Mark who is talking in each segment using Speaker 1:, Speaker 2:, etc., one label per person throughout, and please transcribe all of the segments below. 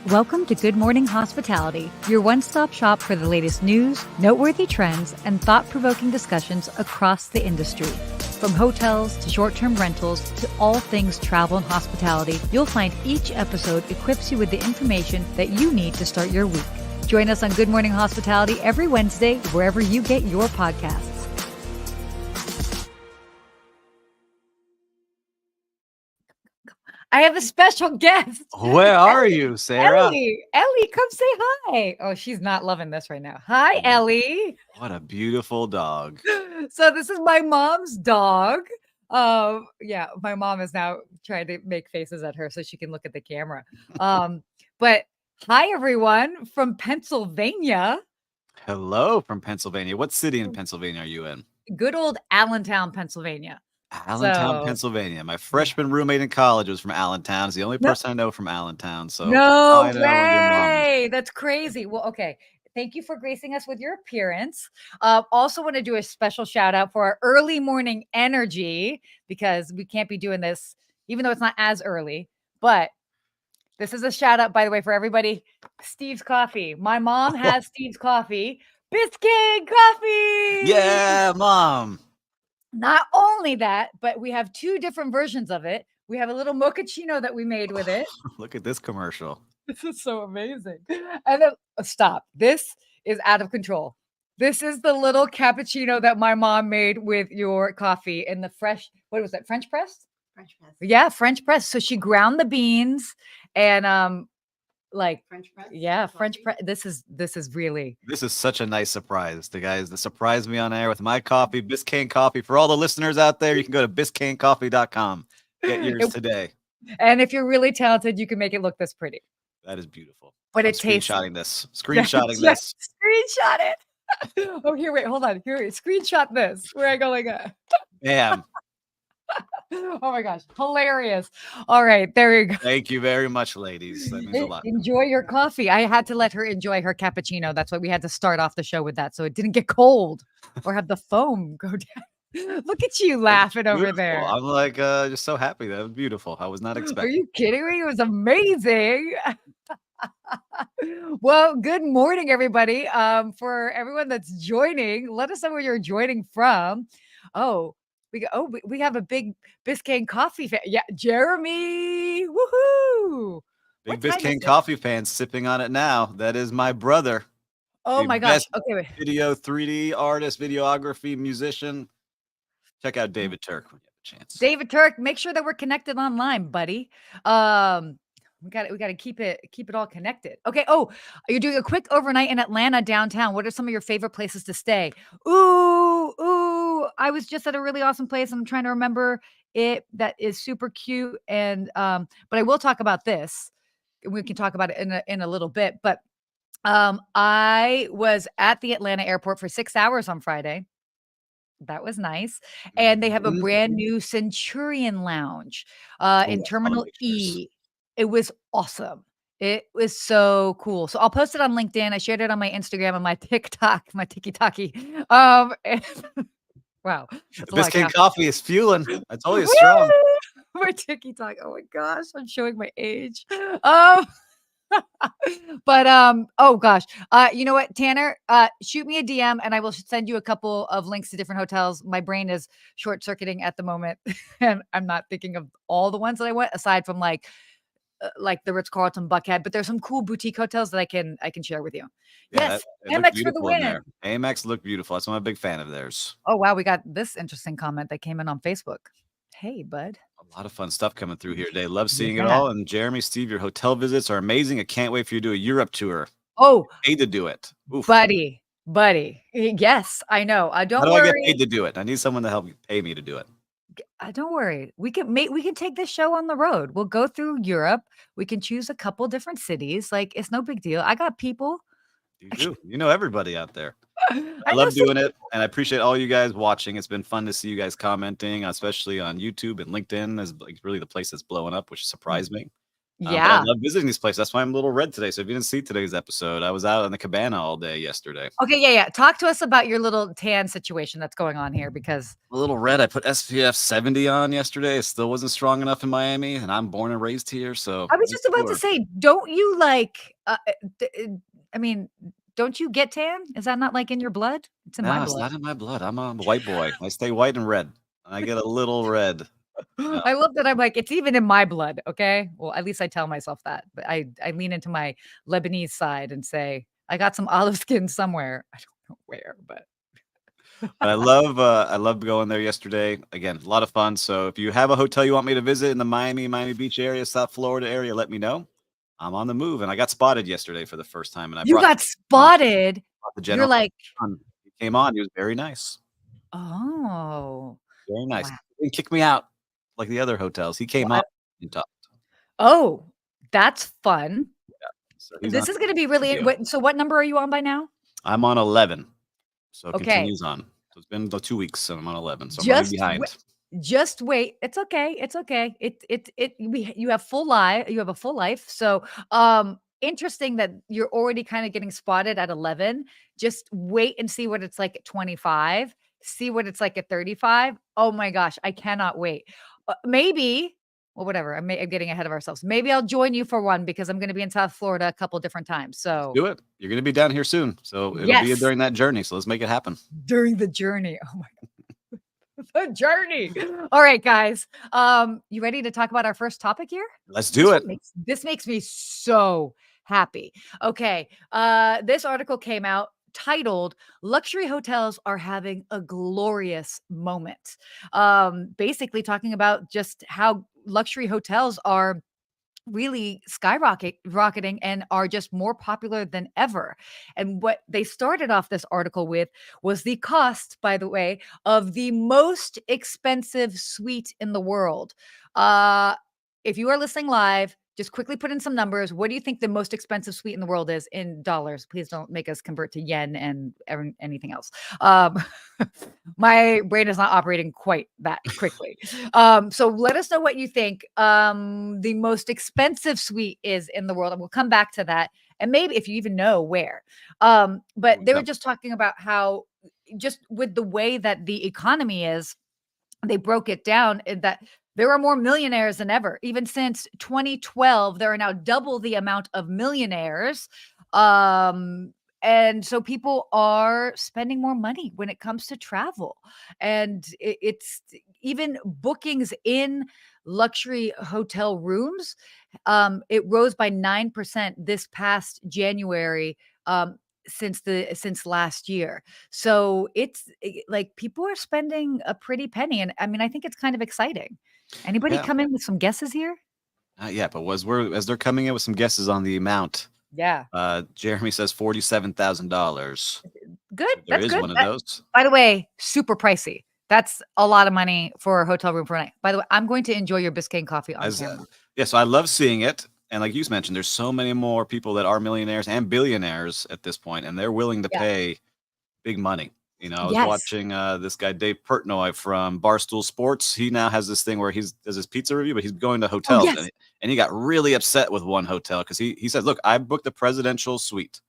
Speaker 1: Welcome to Good Morning Hospitality, your one-stop shop for the latest news, noteworthy trends, and thought-provoking discussions across the industry. From hotels to short-term rentals to all things travel and hospitality, you'll find each episode equips you with the information that you need to start your week. Join us on Good Morning Hospitality every Wednesday, wherever you get your podcasts. I have a special guest.
Speaker 2: Where are you, Sarah?
Speaker 1: Ellie, come say hi. Oh, she's not loving this right now. Hi, Ellie.
Speaker 2: What a beautiful dog.
Speaker 1: So this is my mom's dog. Yeah, my mom is now trying to make faces at her so she can look at the camera. But hi, everyone from Pennsylvania.
Speaker 2: Hello from Pennsylvania. What city in Pennsylvania are you in?
Speaker 1: Good old Allentown, Pennsylvania.
Speaker 2: Allentown, Pennsylvania. My freshman roommate in college was from Allentown. It's the only person I know from Allentown. So
Speaker 1: no way. That's crazy. Well, okay. Thank you for gracing us with your appearance. Also want to do a special shout out for our early morning energy because we can't be doing this, even though it's not as early. But this is a shout out, by the way, for everybody. Steve's Coffee. My mom has Steve's Coffee. Biscayne Coffee.
Speaker 2: Yeah, Mom.
Speaker 1: Not only that, but we have two different versions of it. We have a little mochaccino that we made with it.
Speaker 2: Look at this commercial.
Speaker 1: This is so amazing. And then stop. This is out of control. This is the little cappuccino that my mom made with your coffee in the fresh, what was that? French press?
Speaker 3: French press.
Speaker 1: Yeah, French press. So she ground the beans and like
Speaker 3: French press.
Speaker 1: Yeah, French press. This is really.
Speaker 2: This is such a nice surprise. The guys that surprised me on air with my coffee, Biscayne Coffee. For all the listeners out there, you can go to biscaynecoffee.com. Get yours today.
Speaker 1: And if you're really talented, you can make it look this pretty.
Speaker 2: That is beautiful.
Speaker 1: But
Speaker 2: I'm
Speaker 1: it tastes.
Speaker 2: Screenshotting this. Screenshotting this.
Speaker 1: Screenshot it. Oh, here, wait, hold on. Here, screenshot this. Where I go like that.
Speaker 2: Bam.
Speaker 1: Oh my gosh, hilarious. All right, there you go.
Speaker 2: Thank you very much, ladies. That means a lot.
Speaker 1: Enjoy your coffee. I had to let her enjoy her cappuccino. That's why we had to start off the show with that, so it didn't get cold or have the foam go down. Look at you laughing over there.
Speaker 2: I'm like just so happy. That was beautiful. I was not expecting.
Speaker 1: Are you kidding me? It was amazing. Well, good morning, everybody. For everyone that's joining, let us know where you're joining from. We have a big Biscayne Coffee fan. Yeah, Jeremy. Woohoo!
Speaker 2: Big Biscayne Coffee fan sipping on it now. That is my brother.
Speaker 1: Oh my gosh. Okay, wait.
Speaker 2: Video 3D artist, videography, musician. Check out David Turk when you have a chance.
Speaker 1: David Turk, make sure that we're connected online, buddy. We got to keep it all connected. Okay. Oh, you're doing a quick overnight in Atlanta downtown. What are some of your favorite places to stay? Ooh, I was just at a really awesome place. I'm trying to remember it. That is super cute. And but I will talk about this. We can talk about it in a little bit. But I was at the Atlanta airport for 6 hours on Friday. That was nice. And they have a brand new Centurion Lounge in Terminal E. It was awesome. It was so cool. So I'll post it on LinkedIn. I shared it on my Instagram and my TikTok, my tiki-taki. Wow.
Speaker 2: Biscayne Coffee is fueling. I told you, strong.
Speaker 1: My TikTok. Oh my gosh, I'm showing my age. But oh gosh, you know what, Tanner, shoot me a DM and I will send you a couple of links to different hotels. My brain is short-circuiting at the moment and I'm not thinking of all the ones that I went aside from like the Ritz-Carlton Buckhead, but there's some cool boutique hotels that I can share with you.
Speaker 2: Yeah,
Speaker 1: yes, Amex for the win.
Speaker 2: Amex look beautiful. That's why I'm a big fan of theirs.
Speaker 1: Oh wow, we got this interesting comment that came in on Facebook. Hey, bud.
Speaker 2: A lot of fun stuff coming through here today. Love seeing it all. And Jeremy, Steve, your hotel visits are amazing. I can't wait for you to do a Europe tour.
Speaker 1: Oh,
Speaker 2: paid to do it.
Speaker 1: Oof. Buddy. Yes, I know. I don't worry.
Speaker 2: How do I get paid to do it? I need someone to help pay me to do it.
Speaker 1: Don't worry. We can take this show on the road. We'll go through Europe. We can choose a couple different cities. Like, it's no big deal. I got people.
Speaker 2: You do. You know everybody out there. I love doing it, and I appreciate all you guys watching. It's been fun to see you guys commenting, especially on YouTube and LinkedIn is like really the place that's blowing up, which surprised me. But I
Speaker 1: Yeah.
Speaker 2: love visiting these places. That's why I'm a little red today. So if you didn't see today's episode, I was out in the cabana all day yesterday.
Speaker 1: Okay, yeah, yeah. Talk to us about your little tan situation that's going on here because
Speaker 2: A little red. I put SPF 70 on yesterday. It still wasn't strong enough in Miami, and I'm born and raised here. So
Speaker 1: I was
Speaker 2: make
Speaker 1: just about to
Speaker 2: sure.
Speaker 1: say, don't you like, d I mean, don't you get tan? Is that not, like, in your blood? It's in my
Speaker 2: No, it's
Speaker 1: blood.
Speaker 2: not in my blood. I'm a white boy. I stay white and red. I get a little red. Yeah.
Speaker 1: I love that I'm like, "It's even in my blood," okay? Well, at least I tell myself that, but I lean into my Lebanese side and say, "I got some olive skin somewhere." I don't know where, but
Speaker 2: But I love going there yesterday. Again, a lot of fun. So if you have a hotel you want me to visit in the Miami Beach area, South Florida area, let me know. I'm on the move, and I got spotted yesterday for the first time, and I
Speaker 1: you
Speaker 2: brought
Speaker 1: got spotted.
Speaker 2: the
Speaker 1: You're
Speaker 2: general
Speaker 1: like,
Speaker 2: on. He came on. He was very nice.
Speaker 1: "Oh,
Speaker 2: Very nice.
Speaker 1: wow."
Speaker 2: He didn't kick me out like the other hotels. He
Speaker 1: Well,
Speaker 2: came on and talked.
Speaker 1: oh, that's fun.
Speaker 2: So he's on
Speaker 1: This is gonna be really
Speaker 2: studio.
Speaker 1: so what number are you on by now?
Speaker 2: I'm on 11, so it
Speaker 1: Okay.
Speaker 2: continues on. So it's been about 2 weeks, so I'm on 11, so I'm running
Speaker 1: Just wai
Speaker 2: behind.
Speaker 1: just wait. It's okay, it's okay. You have you have a full life, so, interesting that you're already kinda getting spotted at 11. Just wait and see what it's like at 25, see what it's like at 35. Oh my gosh, I cannot wait. Maybe well, whatever, I'm getting ahead of ourselves. Maybe I'll join you for one because I'm gonna be in South Florida a couple different times,
Speaker 2: Let's
Speaker 1: so
Speaker 2: do it. You're gonna be down here soon, so it'll be
Speaker 1: yes,
Speaker 2: during that journey, so let's make it happen.
Speaker 1: during the journey. Oh my the journey. All right, guys. You ready to talk about our first topic here?
Speaker 2: Let's do it.
Speaker 1: This makes me so happy. Okay. This article came out titled Luxury Hotels Are Having a Glorious Moment. Basically talking about just how luxury hotels are really rocketing and are just more popular than ever. And what they started off this article with was the cost, by the way, of the most expensive suite in the world. Uh, if you are listening live, just quickly put in some numbers. What do you think the most expensive suite in the world is in dollars? Please don't make us convert to yen and anything else. Um, my brain is not operating quite that quickly. So let us know what you think the most expensive suite is in the world, and we'll come back to that. And maybe if you even know where. But they were
Speaker 2: Yep.
Speaker 1: just talking about how just with the way that the economy is, they broke it down in that there are more millionaires than ever. Even since 2012, there are now double the amount of millionaires. Um, and so people are spending more money when it comes to travel. And it's even bookings in luxury hotel rooms. It rose by 9% this past January. Since last year. So it's like people are spending a pretty penny. And I mean, I think it's kind of exciting. Anybody
Speaker 2: Yeah.
Speaker 1: come in with some guesses here?
Speaker 2: Not yet, but as they're coming in with some guesses on the amount,
Speaker 1: Yeah.
Speaker 2: Jeremy says $47,000.
Speaker 1: Good.
Speaker 2: There
Speaker 1: That's
Speaker 2: is
Speaker 1: good.
Speaker 2: one of those.
Speaker 1: By the way, super pricey. That's a lot of money for a hotel room for a night. By the way, I'm going to enjoy your Biscayne coffee on
Speaker 2: As
Speaker 1: camera.
Speaker 2: Yeah, so I love seeing it, and like you mentioned, there's so many more people that are millionaires and billionaires at this point, and they're willing to
Speaker 1: Yeah.
Speaker 2: pay big money. I was
Speaker 1: Yes.
Speaker 2: watching this guy Dave Portnoy from Barstool Sports. He now has this thing where he does his pizza review, but he's going to
Speaker 1: Oh,
Speaker 2: hotels,
Speaker 1: yes.
Speaker 2: and he got really upset with one hotel because he said, "Look, I booked the presidential suite,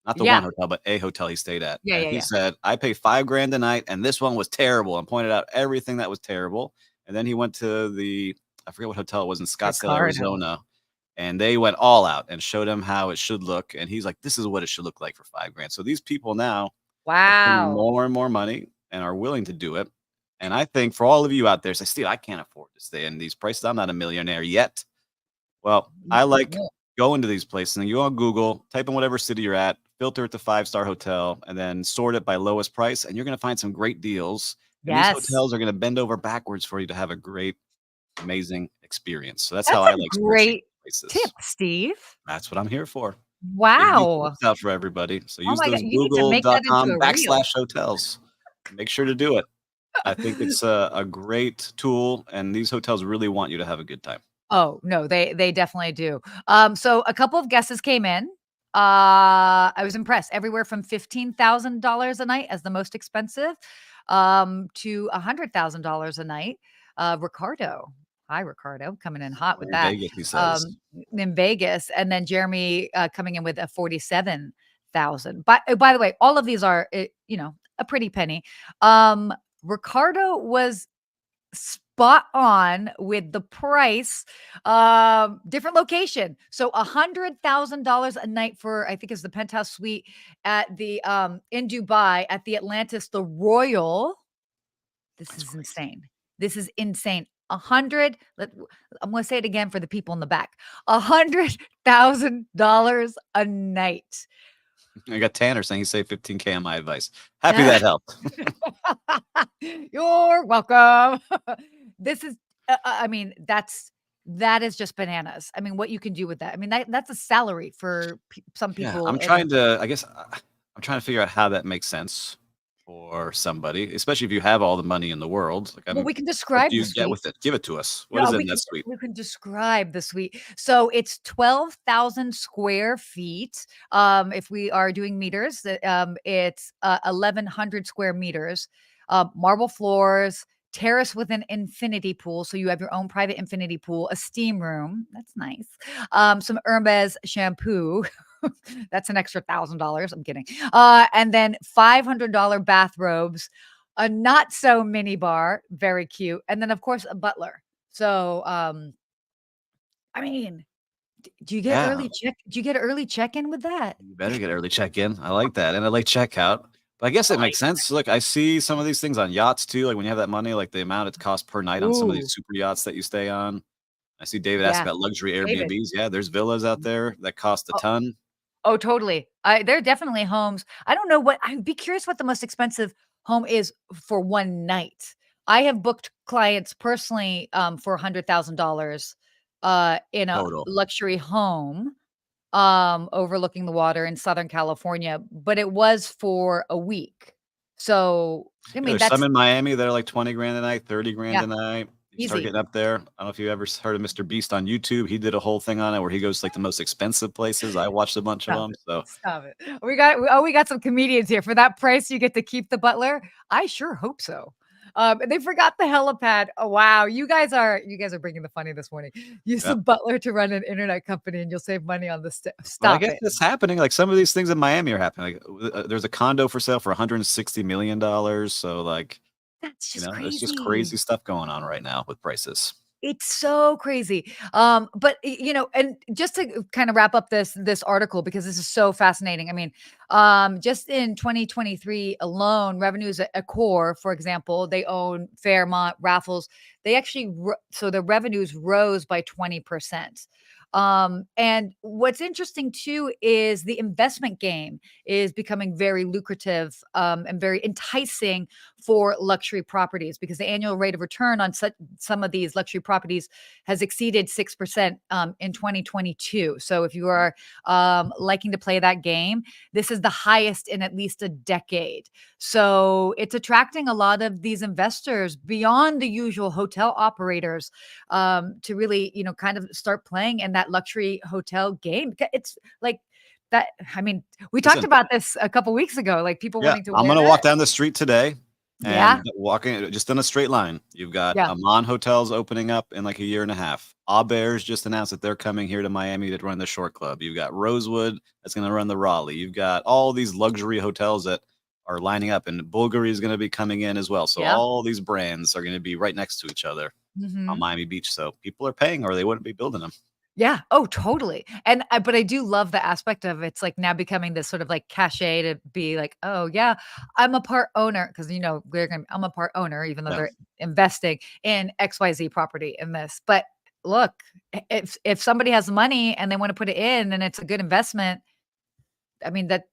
Speaker 2: not the one
Speaker 1: Yeah.
Speaker 2: hotel, but a hotel he stayed at,"
Speaker 1: Yeah.
Speaker 2: and
Speaker 1: Yeah.
Speaker 2: he
Speaker 1: Yeah.
Speaker 2: said, "I pay 5 grand a night, and this one was terrible," and pointed out everything that was terrible. And then he went to I forget what hotel it was in Scottsdale,
Speaker 1: Ricardo.
Speaker 2: Arizona, and they went all out and showed him how it should look. And he's like, "This is what it should look like for 5 grand." So these people now are spending
Speaker 1: Wow.
Speaker 2: more and more money and are willing to do it. And I think for all of you out there, say, "Steve, I can't afford to stay in these prices. I'm not a millionaire yet." Well, I like
Speaker 1: Yeah.
Speaker 2: going to these places and you go on Google, type in whatever city you're at, filter it to 5-star hotel, and then sort it by lowest price. And you're going to find some great deals. And these
Speaker 1: Yes.
Speaker 2: hotels are going to bend over backwards for you to have a great, amazing experience. So that's how
Speaker 1: That's
Speaker 2: I
Speaker 1: a
Speaker 2: like searching
Speaker 1: great tip,
Speaker 2: places.
Speaker 1: Steve.
Speaker 2: That's what I'm here for. Giving you
Speaker 1: Wow.
Speaker 2: tips out for everybody. So
Speaker 1: Oh
Speaker 2: use
Speaker 1: my god,
Speaker 2: those
Speaker 1: you need to make that into
Speaker 2: google.com
Speaker 1: a reel.
Speaker 2: backslash hotels. Make sure to do it. I think it's a great tool, and these hotels really want you to have a good time.
Speaker 1: Oh, no, they definitely do. So a couple of guesses came in. I was impressed. Everywhere from $15,000 a night as the most expensive, to $100,000 a night. Ricardo. Hi, Ricardo, coming in hot with
Speaker 2: We're in
Speaker 1: that.
Speaker 2: Vegas, he
Speaker 1: Um,
Speaker 2: says.
Speaker 1: in Vegas, and then Jeremy coming in with a 47,000. By the way, all of these are a pretty penny. Ricardo was spot on with the price. Different location. So $100,000 a night for, I think it's the penthouse suite at the in Dubai at the Atlantis, the Royal. This
Speaker 2: That's
Speaker 1: is
Speaker 2: crazy.
Speaker 1: insane. This is insane. I'm gonna say it again for the people in the back. $100,000 a night.
Speaker 2: I got Tanner saying he saved 15K on my advice. Happy that helped.
Speaker 1: You're welcome. This is, I mean, that is just bananas. I mean, what you can do with that. I mean, that's a salary for some
Speaker 2: Yeah,
Speaker 1: people.
Speaker 2: I'm trying to. I guess I'm trying to figure out how that makes sense for somebody, especially if you have all the money in the world. Like,
Speaker 1: Well, we can
Speaker 2: what do
Speaker 1: describe the
Speaker 2: you get
Speaker 1: suite.
Speaker 2: with it? Give it to us. What
Speaker 1: No,
Speaker 2: is it in that suite?
Speaker 1: we can describe the suite. So it's 12,000 square feet. If we are doing meters, it's 1,100 square meters. Marble floors, terrace with an infinity pool, so you have your own private infinity pool, a steam room. That's nice. Some Hermes shampoo. That's an extra $1,000. I'm kidding. And then $500 bathrobes, a not so mini bar, very cute, and then of course a butler. So, I mean, do you get
Speaker 2: Yeah,
Speaker 1: early check? Do you get early check-in with that?
Speaker 2: you better get early check-in. I like that, and I like checkout. But I guess it makes sense. Look, I see some of these things on yachts too. Like when you have that money, like the amount it costs per night on some of these
Speaker 1: Ooh,
Speaker 2: super yachts that you stay on. I see David asked
Speaker 1: yeah,
Speaker 2: about luxury
Speaker 1: David.
Speaker 2: Airbnbs. Yeah, there's villas out there that cost a
Speaker 1: Oh,
Speaker 2: ton.
Speaker 1: oh, totally. There are definitely homes. I don't know what I'd be curious what the most expensive home is for one night. I have booked clients personally, for $100,000, in a
Speaker 2: Total.
Speaker 1: luxury home, overlooking the water in Southern California, but it was for a week. So, I
Speaker 2: Yeah,
Speaker 1: mean,
Speaker 2: there's some
Speaker 1: that's
Speaker 2: in Miami that are like 20 grand a night, 30 grand
Speaker 1: yeah,
Speaker 2: a night. You start
Speaker 1: easy.
Speaker 2: getting up there. I don't know if you ever heard of Mr. Beast on YouTube. He did a whole thing on it where he goes to like the most expensive places. I watched a bunch of
Speaker 1: Stop
Speaker 2: them.
Speaker 1: it.
Speaker 2: So
Speaker 1: Stop it. We got some comedians here. For that price, you get to keep the butler? I sure hope so. They forgot the helipad. Oh, wow. You guys are bringing the funny this morning. Use
Speaker 2: yeah.
Speaker 1: the butler to run an internet company and you'll save money on the
Speaker 2: But I
Speaker 1: stop
Speaker 2: guess
Speaker 1: it.
Speaker 2: it's happening. Like some of these things in Miami are happening. Like there's a condo for sale for $160 million. So like,
Speaker 1: That's just
Speaker 2: there's just
Speaker 1: crazy.
Speaker 2: crazy stuff going on right now with prices.
Speaker 1: It's so crazy. But and just to kind of wrap up this article because this is so fascinating. I mean, just in 2023 alone, revenues at Accor, for example, they own Fairmont, Raffles. They actually so the revenues rose by 20%. And what's interesting too is the investment game is becoming very lucrative, and very enticing for luxury properties because the annual rate of return on some of these luxury properties has exceeded 6%, in 2022. So if you are, liking to play that game, this is the highest in at least a decade. So it's attracting a lot of these investors beyond the usual hotel operators, to really, kind of start playing in that luxury hotel game. It's like that. I mean, we talked
Speaker 2: Listen,
Speaker 1: about this a couple weeks ago, like people
Speaker 2: yeah,
Speaker 1: wanting to
Speaker 2: I'm
Speaker 1: wear
Speaker 2: gonna
Speaker 1: that.
Speaker 2: walk down the street today
Speaker 1: Yeah.
Speaker 2: and walking just in a straight line. You've got
Speaker 1: Yeah.
Speaker 2: Amman hotels opening up in like a year and a half. Bears just announced that they're coming here to Miami to run the Short Club. You've got Rosewood that's going to run the Raleigh. You've got all these luxury hotels that are lining up, and Bulgari is going to be coming in as well. So
Speaker 1: Yeah.
Speaker 2: all these brands are going to be right next to each other on
Speaker 1: Mhm.
Speaker 2: Miami Beach. So people are paying, or they wouldn't be building them.
Speaker 1: Yeah. Oh, totally. And but I do love the aspect of it's like now becoming this sort of like cachet to be like, oh yeah, I'm a part owner because I'm a part owner, even though
Speaker 2: Yeah,
Speaker 1: they're investing in XYZ property in this. But look, if somebody has money and they want to put it in and it's a good investment, I mean that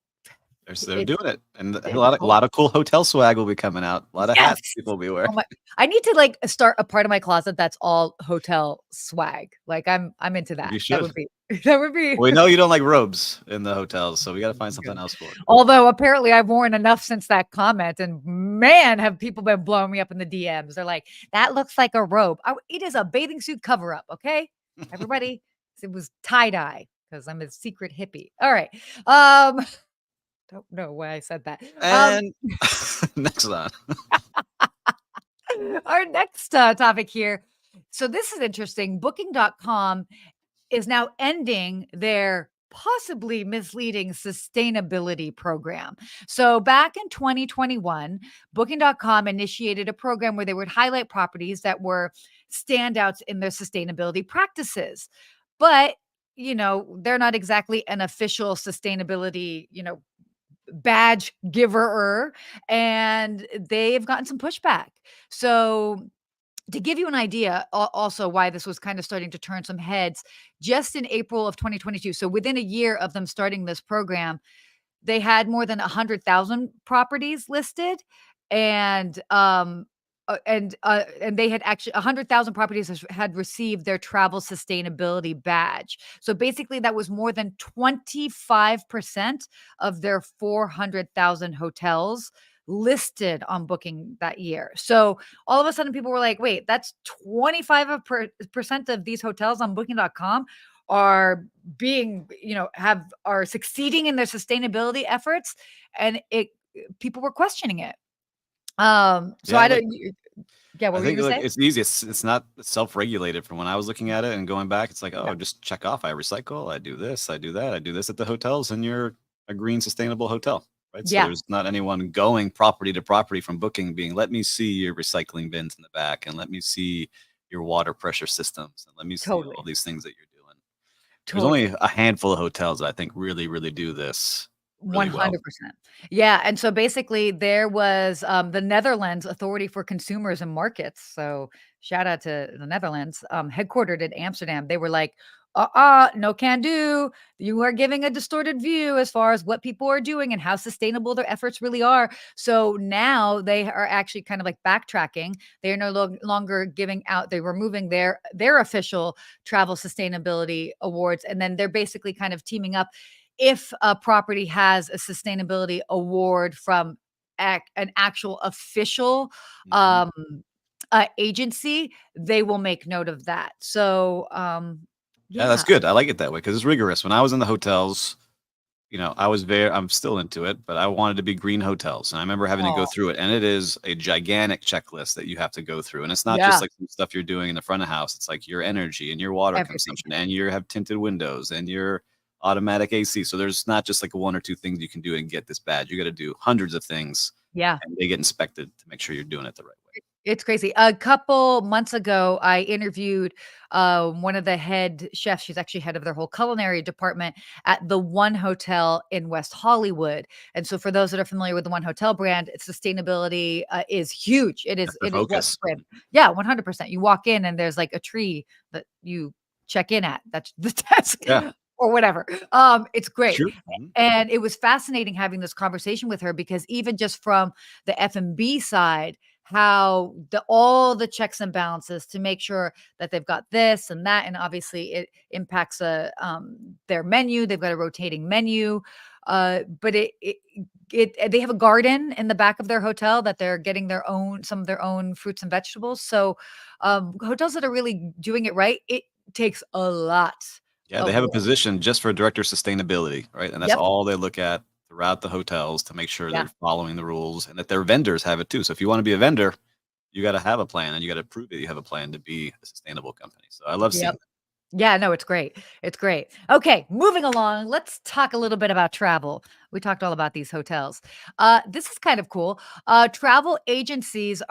Speaker 2: they're
Speaker 1: it,
Speaker 2: doing it, and a
Speaker 1: it
Speaker 2: lot of a lot of cool hotel swag will be coming out. A lot of
Speaker 1: yes.
Speaker 2: hats people will be wearing.
Speaker 1: Oh my I need to, like, start a part of my closet that's all hotel swag. Like, I'm into that.
Speaker 2: You
Speaker 1: That
Speaker 2: should.
Speaker 1: would be that would be
Speaker 2: We know you don't like robes in the hotels, so we got to find something
Speaker 1: good.
Speaker 2: else for you.
Speaker 1: Although, apparently, I've worn enough since that comment, and man, have people been blowing me up in the DMs. They're like, "That looks like a robe." It is a bathing suit cover up, okay? Everybody, it was tie-dye because 'cause I'm a secret hippie. Alright, um, don't know why I said that.
Speaker 2: And next on.
Speaker 1: Our next, topic here. So this is interesting. Booking.com is now ending their possibly misleading sustainability program. So back in 2021, Booking.com initiated a program where they would highlight properties that were standouts in their sustainability practices. But, they're not exactly an official sustainability, badge giver, and they've gotten some pushback. So to give you an idea, also why this was kind of starting to turn some heads, just in April of 2022, so within a year of them starting this program, they had more than 100,000 properties listed, and, and they had actually 100,000 properties had received their travel sustainability badge. So basically, that was more than 25% of their 400,000 hotels listed on Booking that year. So all of a sudden, people were like, "Wait, that's 25% of these hotels on Booking.com are being, are succeeding in their sustainability efforts," and people were questioning it. So
Speaker 2: Yeah,
Speaker 1: I
Speaker 2: like
Speaker 1: don't yeah, what
Speaker 2: I
Speaker 1: were you
Speaker 2: think
Speaker 1: gonna
Speaker 2: like
Speaker 1: say?
Speaker 2: it's easy. It's not self-regulated from when I was looking at it and going back. It's like,
Speaker 1: Yeah.
Speaker 2: oh, just check off. I recycle. I do this. I do that. I do this at the hotels, and you're a green, sustainable hotel, right? So
Speaker 1: Yeah,
Speaker 2: there's not anyone going property to property from booking, being, let me see your recycling bins in the back, and let me see your water pressure systems, and let me see all
Speaker 1: totally,
Speaker 2: these things that you're doing. There's only
Speaker 1: totally.
Speaker 2: a handful of hotels that I think really, really do this really well.
Speaker 1: 100%. Yeah, and so basically there was, the Netherlands Authority for Consumers and Markets, so shout out to the Netherlands, headquartered in Amsterdam. They were like, no can do. You are giving a distorted view as far as what people are doing and how sustainable their efforts really are." So now they are actually kind of like backtracking. They are no longer giving out, they're removing their official travel sustainability awards, and then they're basically kind of teaming up. If a property has a sustainability award from an actual official,
Speaker 2: Mhm.
Speaker 1: um, agency, they will make note of that. So,
Speaker 2: Yeah, that's
Speaker 1: yeah.
Speaker 2: good. I like it that way because it's rigorous. When I was in the hotels, I'm still into it, but I wanted to be green hotels. And I remember having to go
Speaker 1: Oh,
Speaker 2: through it. And it is a gigantic checklist that you have to go through. And it's not just
Speaker 1: yeah,
Speaker 2: like some stuff you're doing in the front of house. It's like your energy and your water
Speaker 1: everything.
Speaker 2: consumption and you have tinted windows and your automatic AC. So there's not just like one or two things you can do and get this badge. You got to do hundreds of things
Speaker 1: Yeah.
Speaker 2: and they get inspected to make sure you're doing it the right way.
Speaker 1: It's crazy. A couple months ago, I interviewed, one of the head chefs. She's actually head of their whole culinary department at the One Hotel in West Hollywood. And so for those that are familiar with the One Hotel brand, its sustainability, is huge. It
Speaker 2: That's
Speaker 1: is
Speaker 2: their
Speaker 1: it is what
Speaker 2: focus.
Speaker 1: brand. Yeah, 100%. You walk in and there's like a tree that you check in at. That's the desk
Speaker 2: Yeah.
Speaker 1: or whatever. It's great.
Speaker 2: True. Mhm.
Speaker 1: And it was fascinating having this conversation with her because even just from the F&B side, how all the checks and balances to make sure that they've got this and that, and obviously it impacts, their menu. They've got a rotating menu, but they have a garden in the back of their hotel that they're getting some of their own fruits and vegetables. So, hotels that are really doing it right, it takes a lot
Speaker 2: Yeah, they
Speaker 1: of
Speaker 2: have a
Speaker 1: work.
Speaker 2: position just for director sustainability, right? And that's
Speaker 1: Yep.
Speaker 2: all they look at throughout the hotels to make sure
Speaker 1: Yeah.
Speaker 2: they're following the rules and that their vendors have it too. So if you want to be a vendor, you got to have a plan and you got to prove that you have a plan to be a sustainable company. So I love seeing
Speaker 1: Yep.
Speaker 2: that.
Speaker 1: Yeah, no, it's great. It's great. Okay, moving along, let's talk a little bit about travel. We talked all about these hotels. This is kind of cool. Travel agencies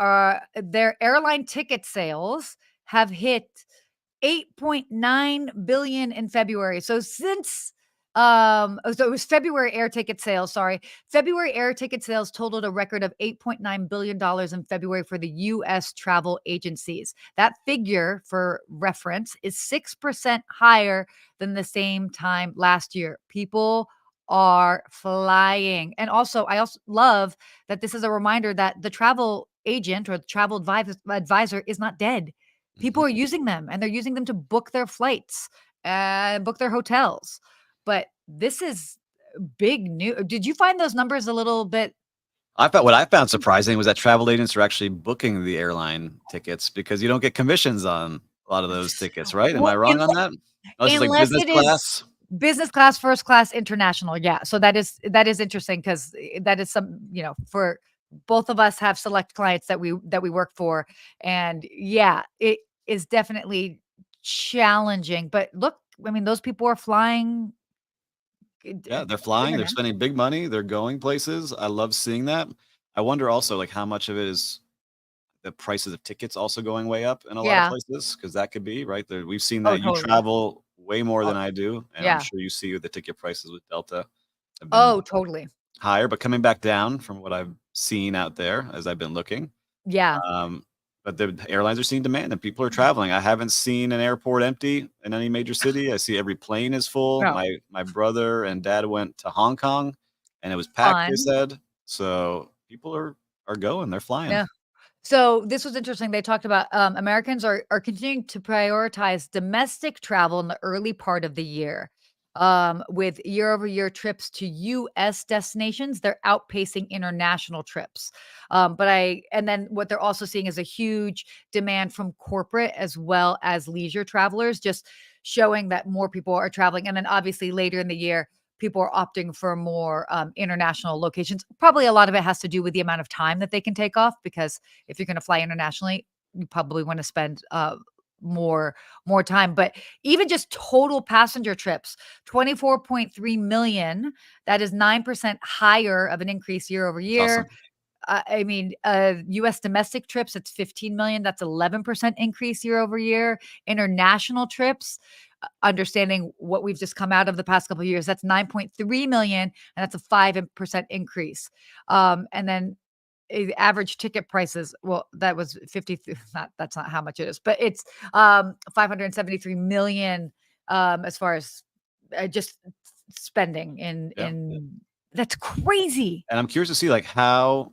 Speaker 1: their airline ticket sales have hit 8.9 billion in February. So it was February air ticket sales, sorry. February air ticket sales totaled a record of $8.9 billion dollars in February for the US travel agencies. That figure, for reference, is 6% higher than the same time last year. People are flying. And also, I also love that this is a reminder that the travel agent or the travel advisor is not dead. People
Speaker 2: Mhm.
Speaker 1: are using them, and they're using them to book their flights and book their hotels. But this is big new did you find those numbers a little bit
Speaker 2: What I found surprising was that travel agents are actually booking the airline tickets because you don't get commissions on a lot of those tickets, right? Am
Speaker 1: well,
Speaker 2: I wrong on that? Unless it's like
Speaker 1: unless
Speaker 2: business
Speaker 1: it is
Speaker 2: class.
Speaker 1: business class, first class, international, yeah, so that is interesting because that is some for both of us have select clients that we work for, and yeah, it is definitely challenging, but look I mean, those people are flying
Speaker 2: Yeah, they're flying, they're
Speaker 1: internet.
Speaker 2: spending big money, they're going places. I love seeing that. I wonder also, like, how much of it is the prices of tickets also going way up in a lot of
Speaker 1: Yeah.
Speaker 2: places, because that could be, right? There we've seen
Speaker 1: Oh,
Speaker 2: that. You
Speaker 1: totally.
Speaker 2: travel way more
Speaker 1: Oh,
Speaker 2: than I do, and I'm
Speaker 1: yeah.
Speaker 2: sure you see the ticket prices with Delta have been
Speaker 1: Oh, totally.
Speaker 2: higher, but coming back down from what I've seen out there as I've been looking.
Speaker 1: Yeah.
Speaker 2: Um, but the airlines are seeing demand and people are traveling. I haven't seen an airport empty in any major city. I see every plane is full.
Speaker 1: No.
Speaker 2: My brother and dad went to Hong Kong and it was packed, they
Speaker 1: Fun.
Speaker 2: said. So people are going, they're flying.
Speaker 1: Yeah. So this was interesting. They talked about Americans are continuing to prioritize domestic travel in the early part of the year. With year over year trips to US destinations, they're outpacing international trips. And then what they're also seeing is a huge demand from corporate as well as leisure travelers, just showing that more people are traveling. And then obviously later in the year, people are opting for more international locations. Probably a lot of it has to do with the amount of time that they can take off because if you're gonna fly internationally, you probably wanna spend, more more time, but even just total passenger trips, 24.3 million, that is 9% higher of an increase year over
Speaker 2: It's
Speaker 1: year.
Speaker 2: awesome.
Speaker 1: I mean, US domestic trips, it's 15,000,000, that's 11% increase year over year. International trips, understanding what we've just come out of the past couple of years, that's 9.3 million, and that's a 5% increase. And then average ticket prices, well, that was 50 not that's not how much it is, but it's 573 million as far as just spending
Speaker 2: Yeah.
Speaker 1: in that's crazy.
Speaker 2: And I'm curious to see like how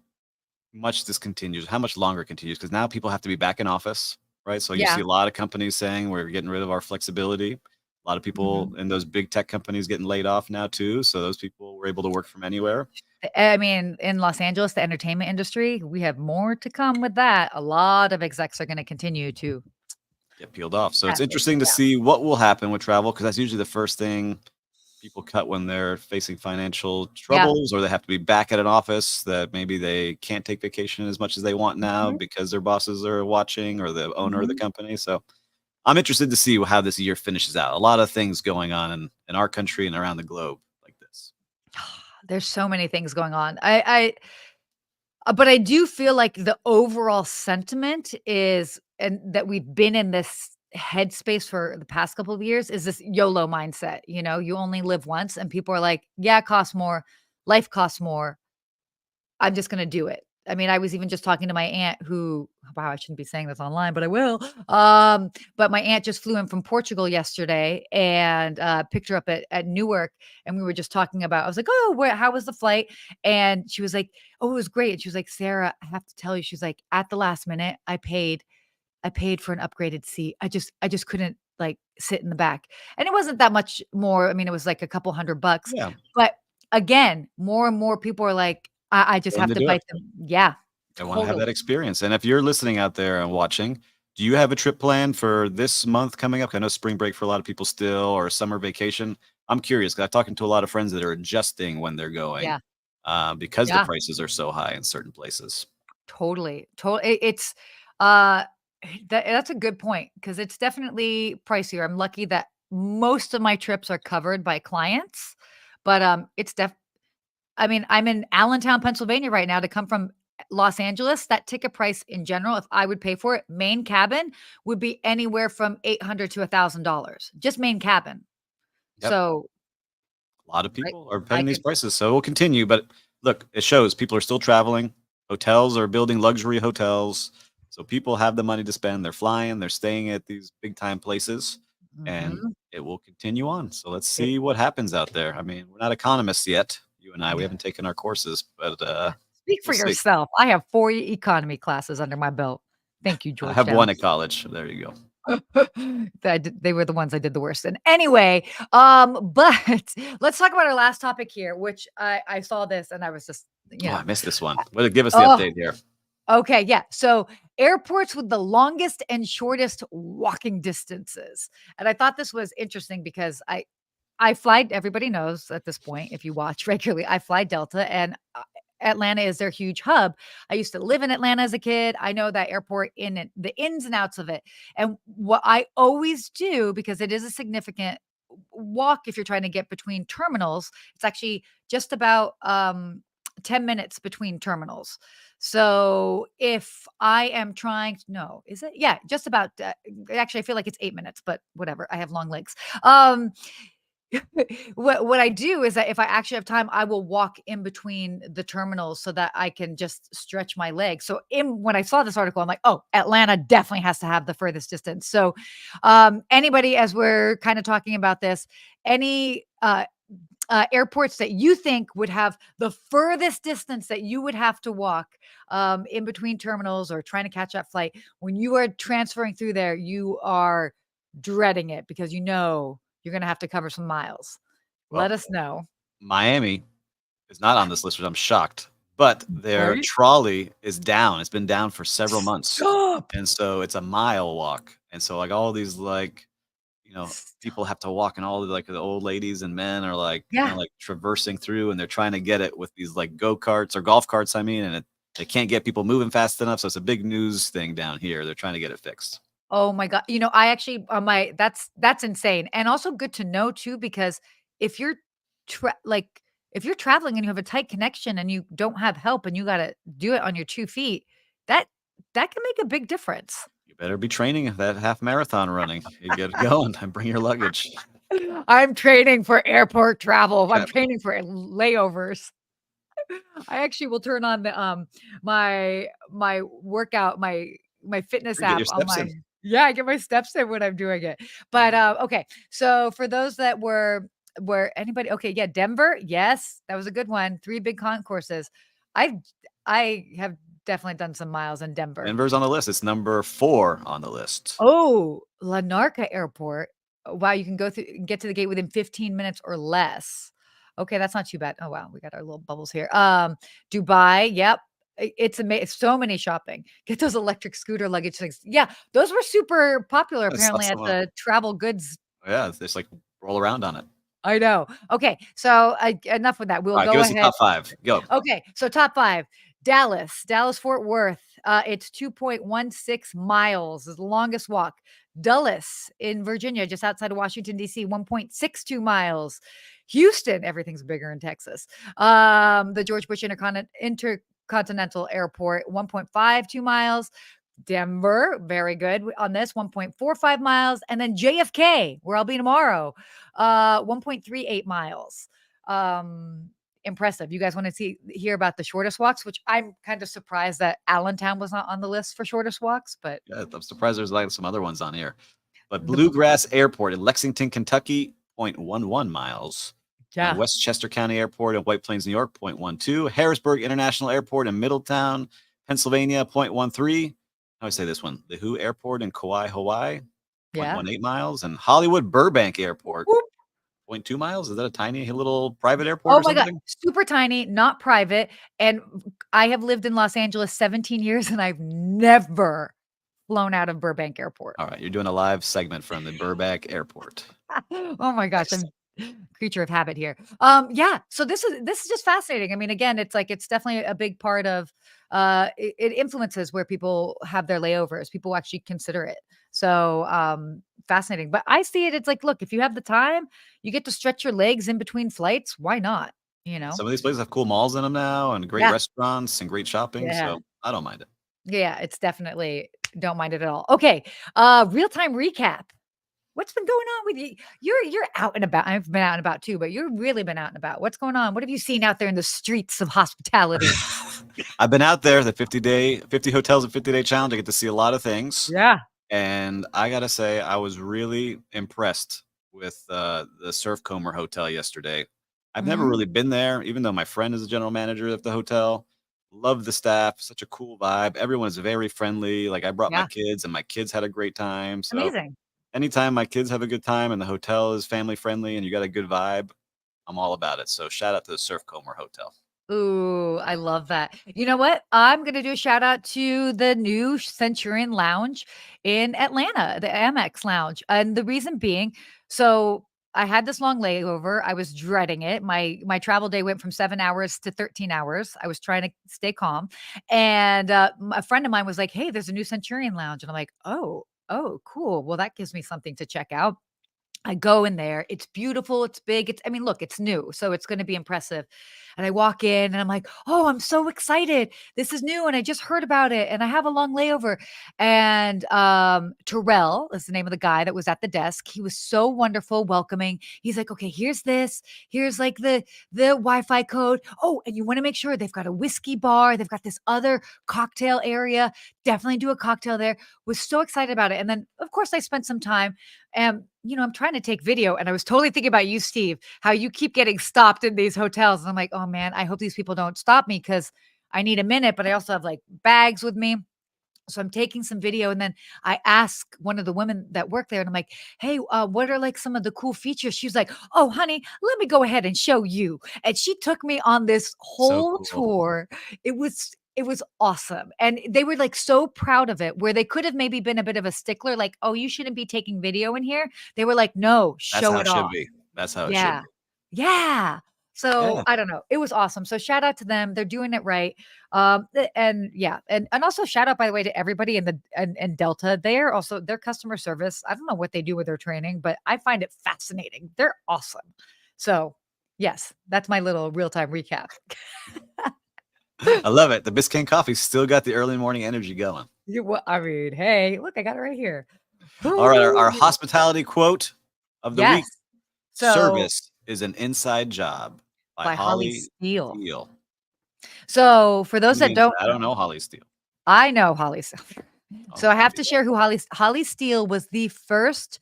Speaker 2: much this continues, how much longer it continues, because now people have to be back in office, right? So you see
Speaker 1: Yeah.
Speaker 2: a lot of companies saying we're getting rid of our flexibility. A lot of people
Speaker 1: Mhm.
Speaker 2: in those big tech companies getting laid off now too. So those people were able to work from anywhere.
Speaker 1: I mean, in Los Angeles, the entertainment industry, we have more to come with that. A lot of execs are gonna continue to
Speaker 2: Get peeled off. So it's
Speaker 1: have it.
Speaker 2: interesting to
Speaker 1: Yeah.
Speaker 2: see what will happen with travel because that's usually the first thing people cut when they're facing financial
Speaker 1: Yeah.
Speaker 2: troubles or they have to be back at an office that maybe they can't take vacation as much as they want now
Speaker 1: Mhm,
Speaker 2: because their bosses are watching or the owner of the
Speaker 1: mhm.
Speaker 2: company. So I'm interested to see how this year finishes out. A lot of things going on in our country and around the globe like this.
Speaker 1: There's so many things going on. But I do feel like the overall sentiment is and that we've been in this headspace for the past couple of years is this YOLO mindset, you only live once, and people are like, "Yeah, it costs more. Life costs more. I'm just gonna do it." I mean, I was even just talking to my aunt who wow, I shouldn't be saying this online, but I will. But my aunt just flew in from Portugal yesterday and, picked her up at Newark, and we were just talking about I was like, "Oh, how was the flight?" And she was like, "Oh, it was great." And she was like, "Sarah, I have to tell you," she's like, "At the last minute, I paid for an upgraded seat. I just couldn't, like, sit in the back." And it wasn't that much more. I mean, it was like a couple $100,
Speaker 2: Yeah,
Speaker 1: but again, more and more people are like, I just
Speaker 2: willing
Speaker 1: have
Speaker 2: to
Speaker 1: to
Speaker 2: do it.
Speaker 1: bite them. Yeah,
Speaker 2: I want to have that
Speaker 1: totally.
Speaker 2: experience. And if you're listening out there and watching, do you have a trip planned for this month coming up? I know spring break for a lot of people still, or summer vacation. I'm curious because I'm talking to a lot of friends that are adjusting when they're going
Speaker 1: Yeah,
Speaker 2: because the
Speaker 1: yeah,
Speaker 2: prices are so high in certain places.
Speaker 1: totally. It's, uh, that's a good point because it's definitely pricier. I'm lucky that most of my trips are covered by clients, but, it's I mean, I'm in Allentown, Pennsylvania right now to come from Los Angeles. That ticket price in general, if I would pay for it, main cabin would be anywhere from 800 to $1,000, just main cabin.
Speaker 2: Yep.
Speaker 1: So,
Speaker 2: A lot of
Speaker 1: I
Speaker 2: people are
Speaker 1: I
Speaker 2: paying these
Speaker 1: could
Speaker 2: prices, so it will continue. But look, it shows people are still traveling. Hotels are building luxury hotels. So people have the money to spend. They're flying, they're staying at these big time places, and
Speaker 1: mhm.
Speaker 2: it will continue on. So let's
Speaker 1: It
Speaker 2: see what happens out there. I mean, we're not economists yet. You and I, we
Speaker 1: yeah.
Speaker 2: haven't taken our courses, but
Speaker 1: Speak
Speaker 2: we'll
Speaker 1: for
Speaker 2: see.
Speaker 1: yourself. I have 4 economy classes under my belt. Thank you,
Speaker 2: I have one
Speaker 1: Georgetown.
Speaker 2: at college. There you go.
Speaker 1: They were the ones I did the worst in. Anyway, but let's talk about our last topic here, which I saw this and I was just,
Speaker 2: Oh, I missed this one. Well, give us the
Speaker 1: oh,
Speaker 2: update here.
Speaker 1: okay, yeah. So airports with the longest and shortest walking distances. And I thought this was interesting because I fly everybody knows at this point, if you watch regularly, I fly Delta and Atlanta is their huge hub. I used to live in Atlanta as a kid. I know that airport the ins and outs of it. And what I always do, because it is a significant walk if you're trying to get between terminals. It's actually just about 10 minutes between terminals. So if I am trying no, is it? Yeah, just about actually I feel like it's 8 minutes, but whatever. I have long legs. What I do is that if I actually have time, I will walk in between the terminals so that I can just stretch my legs. So when I saw this article, I'm like, oh, Atlanta definitely has to have the furthest distance. So anybody, as we're kind of talking about this, any airports that you think would have the furthest distance that you would have to walk in between terminals or trying to catch that flight, when you are transferring through there, you are dreading it because you know you're going to have to cover some miles.
Speaker 2: Well,
Speaker 1: Let us know.
Speaker 2: Miami is not on this list, which I'm shocked, but their
Speaker 1: Right?
Speaker 2: trolley is down. It's been down for several months,
Speaker 1: Stop.
Speaker 2: and so it's a mile walk, and so, like, all these, like, people have to walk, and all the, like, the old ladies and men are, like, kinda,
Speaker 1: Yeah.
Speaker 2: like, traversing through, and they're trying to get it with these, like, go-karts or golf carts, I mean, and they can't get people moving fast enough, so it's a big news thing down here. They're trying to get it fixed.
Speaker 1: Oh my god. I actually on my that's insane, and also good to know too, because if you're like, if you're traveling and you have a tight connection and you don't have help and you gotta do it on your 2 feet, that that can make a big difference.
Speaker 2: You better be training that half marathon running. You get going and bring your luggage.
Speaker 1: I'm training for airport travel. I'm
Speaker 2: Yeah,
Speaker 1: training for layovers. I actually will turn on the, my workout, my fitness
Speaker 2: get
Speaker 1: app
Speaker 2: your
Speaker 1: on
Speaker 2: steps
Speaker 1: my
Speaker 2: in.
Speaker 1: yeah, I get my steps in when I'm doing it. But, okay, so for those that were anybody okay, yeah, Denver, yes, that was a good one, 3 big concourses. I've I have definitely done some miles in Denver.
Speaker 2: Denver's on the list. It's number 4 on the list.
Speaker 1: Oh, Larnaca Airport. Wow, you can get to the gate within 15 minutes or less. Okay, that's not too bad. Oh, wow, we got our little bubbles here. Dubai, yep. It's so many shopping. Get those electric scooter luggage things. Yeah, those were super popular
Speaker 2: I saw
Speaker 1: apparently at
Speaker 2: someone.
Speaker 1: the travel goods.
Speaker 2: Yeah, it's just, like, roll around on it.
Speaker 1: I know. Okay, so enough with that. We'll
Speaker 2: Alright, give
Speaker 1: go
Speaker 2: us the
Speaker 1: ahead.
Speaker 2: top 5. Go.
Speaker 1: Okay, so top 5. Dallas, Fort Worth, it's 2.16 miles, is the longest walk. Dulles in Virginia, just outside of Washington, DC, 1.62 miles. Houston, everything's bigger in Texas. The George Bush Intercontinental Airport, 1.52 miles. Denver, very good on this, 1.45 miles. And then JFK, where I'll be tomorrow, 1.38 miles. Impressive. You guys want to hear about the shortest walks, which I'm kind of surprised that Allentown was not on the list for shortest walks, but
Speaker 2: Yeah, I'm surprised there's, like, some other ones on here. But
Speaker 1: the
Speaker 2: Bluegrass Airport in Lexington, Kentucky, 0.11 miles.
Speaker 1: yeah.
Speaker 2: Westchester County Airport in White Plains, New York, 0.12. Harrisburg International Airport in Middletown, Pennsylvania, 0.13. How do I say this one? The Who Airport in Kauai, Hawaii,
Speaker 1: Yeah.
Speaker 2: 0.18 miles. And Hollywood Burbank Airport,
Speaker 1: Whoop.
Speaker 2: 0.2 miles. Is that a tiny little private airport
Speaker 1: Oh
Speaker 2: or
Speaker 1: my god,
Speaker 2: something?
Speaker 1: super tiny, not private, and I have lived in Los Angeles 17 years, and I've never flown out of Burbank Airport.
Speaker 2: All right, you're doing a live segment from the Burbank Airport.
Speaker 1: Oh my gosh,
Speaker 2: Nice.
Speaker 1: I'm creature of habit here. Yeah, so this is just fascinating. I mean, again, it's like it's definitely a big part of it influences where people have their layovers. People actually consider it. So fascinating. But I see it, it's like, look, if you have the time, you get to stretch your legs in between flights. Why not? You know?
Speaker 2: Some of these places have cool malls in them now and great
Speaker 1: Yeah.
Speaker 2: restaurants and great shopping,
Speaker 1: Yeah.
Speaker 2: so I don't mind it.
Speaker 1: Yeah, it's definitely don't mind it at all. Okay. Real-time recap. What's been going on with you? You're out and about. I've been out and about too, but you've really been out and about. What's going on? What have you seen out there in the streets of hospitality?
Speaker 2: I've been out there, the 50 hotels and 50-day challenge. I get to see a lot of things,
Speaker 1: Yeah.
Speaker 2: and I gotta say, I was really impressed with, the Surf Comer Hotel yesterday. I've never
Speaker 1: Mhm.
Speaker 2: really been there, even though my friend is the general manager of the hotel. Love the staff, such a cool vibe. Everyone's very friendly. Like, I brought my
Speaker 1: Yeah.
Speaker 2: kids, and my kids had a great time, so
Speaker 1: Amazing.
Speaker 2: anytime my kids have a good time and the hotel is family friendly and you got a good vibe, I'm all about it. So shout out to the Surf Comer Hotel.
Speaker 1: Ooh, I love that. You know what? I'm gonna do a shout out to the new Centurion Lounge in Atlanta, the Amex Lounge, and the reason being, so I had this long layover. I was dreading it. My travel day went from 7 hours to 13 hours. I was trying to stay calm, and a friend of mine was like, "Hey, there's a new Centurion Lounge," and I'm like, "Oh, oh, cool. Well, that gives me something to check out." I go in there. It's beautiful. It's big. I mean, look, it's new. So it's going to be impressive. And I walk in and I'm like, oh, I'm so excited. This is new. And I just heard about it. And I have a long layover. And Terrell is the name of the guy that was at the desk. He was so wonderful, welcoming. He's like, okay, here's this. Here's like the Wi-Fi code. Oh, and you want to make sure they've got a whiskey bar. They've got this other cocktail area. Definitely do a cocktail there. Was so excited about it. And then, of course, I spent some time. And, I'm trying to take video and I was totally thinking about you, Steve, how you keep getting stopped in these hotels. And I'm like, oh man, I hope these people don't stop me because I need a minute, but I also have like bags with me. So I'm taking some video and then I ask one of the women that work there and I'm like, hey, what are like some of the cool features? She's like, oh, honey, let me go ahead and show you. And she took me on this
Speaker 2: So
Speaker 1: whole
Speaker 2: cool.
Speaker 1: tour. It was awesome. And they were like so proud of it where they could have maybe been a bit of a stickler, like, oh, you shouldn't be taking video in here. They were like, no,
Speaker 2: That's
Speaker 1: show
Speaker 2: how it
Speaker 1: it
Speaker 2: should
Speaker 1: off.
Speaker 2: be. That's how it should
Speaker 1: Yeah.
Speaker 2: be.
Speaker 1: Yeah. So
Speaker 2: Yeah.
Speaker 1: I don't know. It was awesome. So shout out to them. They're doing it right. And yeah, and also shout out by the way to everybody in the and Delta. They're also their customer service. I don't know what they do with their training, but I find it fascinating. They're awesome. So yes, that's my little real-time recap.
Speaker 2: I love it. The Biscayne coffee still got the early morning energy going.
Speaker 1: I mean, hey, look, I got it right here.
Speaker 2: All right, our
Speaker 1: Woo!
Speaker 2: hospitality quote of the
Speaker 1: Yes.
Speaker 2: week.
Speaker 1: So
Speaker 2: Service is an inside job by
Speaker 1: by Holly
Speaker 2: Holly
Speaker 1: Steele.
Speaker 2: Steele.
Speaker 1: So for those that don't
Speaker 2: I don't
Speaker 1: know,
Speaker 2: know Holly Steele.
Speaker 1: I know Holly Steele.
Speaker 2: Oh,
Speaker 1: So I have
Speaker 2: maybe
Speaker 1: to share who Holly Steele was the first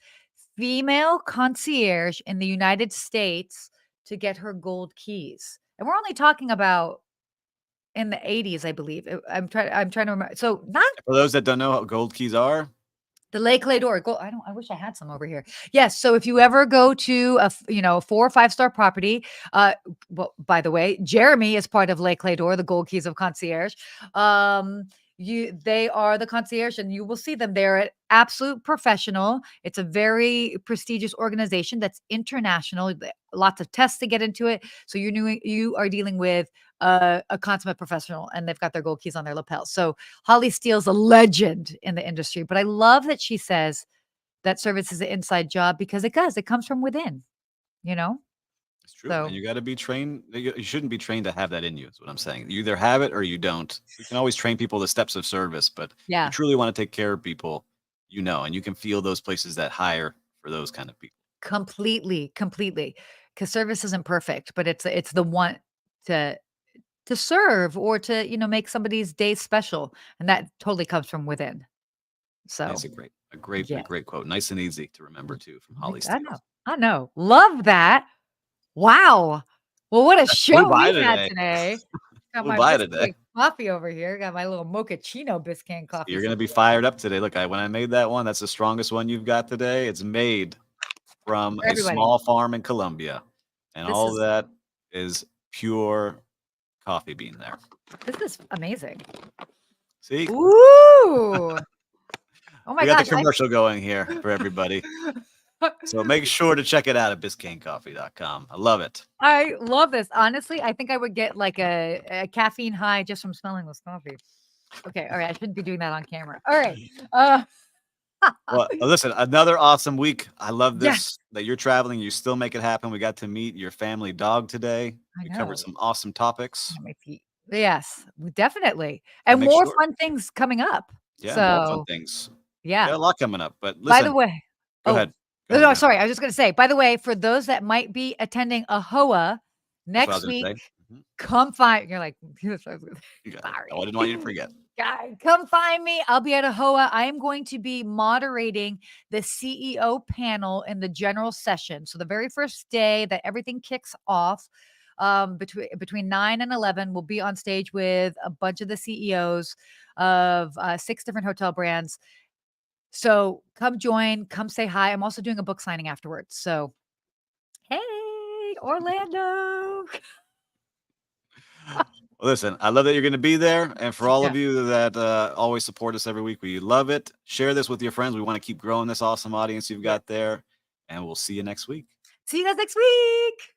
Speaker 1: female concierge in the United States to get her gold keys. And we're only talking about in the 80s, I believe. I'm trying to remember. So not
Speaker 2: for those that don't know what gold keys are.
Speaker 1: the Lake Lador. I wish I had some over here. Yes. So if you ever go to a 4 or 5 star property, well, by the way, Jeremy is part of Lake Lador, the Gold Keys of Concierge. They are the concierge and you will see them. They're an absolute professional. It's a very prestigious organization that's international. Lots of tests to get into it. So you are dealing with a consummate professional and they've got their gold keys on their lapels. So Holly Steele's a legend in the industry, but I love that she says that service is an inside job because it does. It comes from within, you know?
Speaker 2: It's true.
Speaker 1: So
Speaker 2: And you got to be trained. You shouldn't be trained to have that in you, is what I'm saying. You either have it or you don't. We can always train people the steps of service, but if you
Speaker 1: yeah,
Speaker 2: truly want to take care of people, and you can feel those places that hire for those kind of people.
Speaker 1: completely, completely. Because service isn't perfect, but it's the want to serve or to, make somebody's day special. And that totally comes from within. So
Speaker 2: It's a
Speaker 1: yeah,
Speaker 2: great quote. Nice and easy to remember too from Holly
Speaker 1: I
Speaker 2: Steele.
Speaker 1: know. I know. Love that. Wow. Well, what a
Speaker 2: Flew
Speaker 1: show
Speaker 2: by
Speaker 1: we've had
Speaker 2: today.
Speaker 1: today. Got
Speaker 2: Flew
Speaker 1: my
Speaker 2: by today.
Speaker 1: Biscayne coffee over here. Got my little mochaccino Biscayne coffee.
Speaker 2: You're gonna be fired up today. Look, when I made that one, that's the strongest one you've got today. It's made from
Speaker 1: For
Speaker 2: a
Speaker 1: everybody.
Speaker 2: small farm in Colombia, and
Speaker 1: This
Speaker 2: all
Speaker 1: is
Speaker 2: of that is pure coffee bean there.
Speaker 1: amazing.
Speaker 2: See,
Speaker 1: Ooh. Oh my
Speaker 2: we got
Speaker 1: gosh.
Speaker 2: the commercial going here for everybody. So make sure to check it out at biscaynecoffee.com. I love it.
Speaker 1: I love this. Honestly, I think I would get like a caffeine high just from smelling this coffee. Okay. All right. I shouldn't be doing that on camera. All right.
Speaker 2: Well, listen, another awesome week. I love
Speaker 1: Yes,
Speaker 2: this that you're traveling. You still make it happen. We got to meet your family dog today.
Speaker 1: I
Speaker 2: We covered
Speaker 1: know.
Speaker 2: some awesome topics.
Speaker 1: On my feet. Yes, definitely.
Speaker 2: And
Speaker 1: And
Speaker 2: make
Speaker 1: more
Speaker 2: sure,
Speaker 1: fun things coming up.
Speaker 2: yeah, more fun
Speaker 1: So,
Speaker 2: things.
Speaker 1: yeah.
Speaker 2: Got a lot coming up. But
Speaker 1: By the
Speaker 2: listen,
Speaker 1: way,
Speaker 2: go
Speaker 1: oh,
Speaker 2: ahead. Go
Speaker 1: no,
Speaker 2: ahead.
Speaker 1: sorry. I was just going to say, by the way, for those that might be attending AHOA
Speaker 2: That's what I was
Speaker 1: next
Speaker 2: going to
Speaker 1: week,
Speaker 2: say.
Speaker 1: come find. You're like,
Speaker 2: You got it.
Speaker 1: sorry.
Speaker 2: Oh, I didn't want you to forget.
Speaker 1: Come find me. I'll be at AHOA. I am going to be moderating the CEO panel in the general session. So the very first day that everything kicks off, between 9 and 11, we'll be on stage with a bunch of the CEOs of 6 different hotel brands. So come join, come say hi. I'm also doing a book signing afterwards. So, hey, Orlando.
Speaker 2: Well, listen, I love that you're going to be there. And for all
Speaker 1: Yeah.
Speaker 2: of you that always support us every week, we love it. Share this with your friends. We want to keep growing this awesome audience you've got there. And we'll see you next week.
Speaker 1: See you guys next week.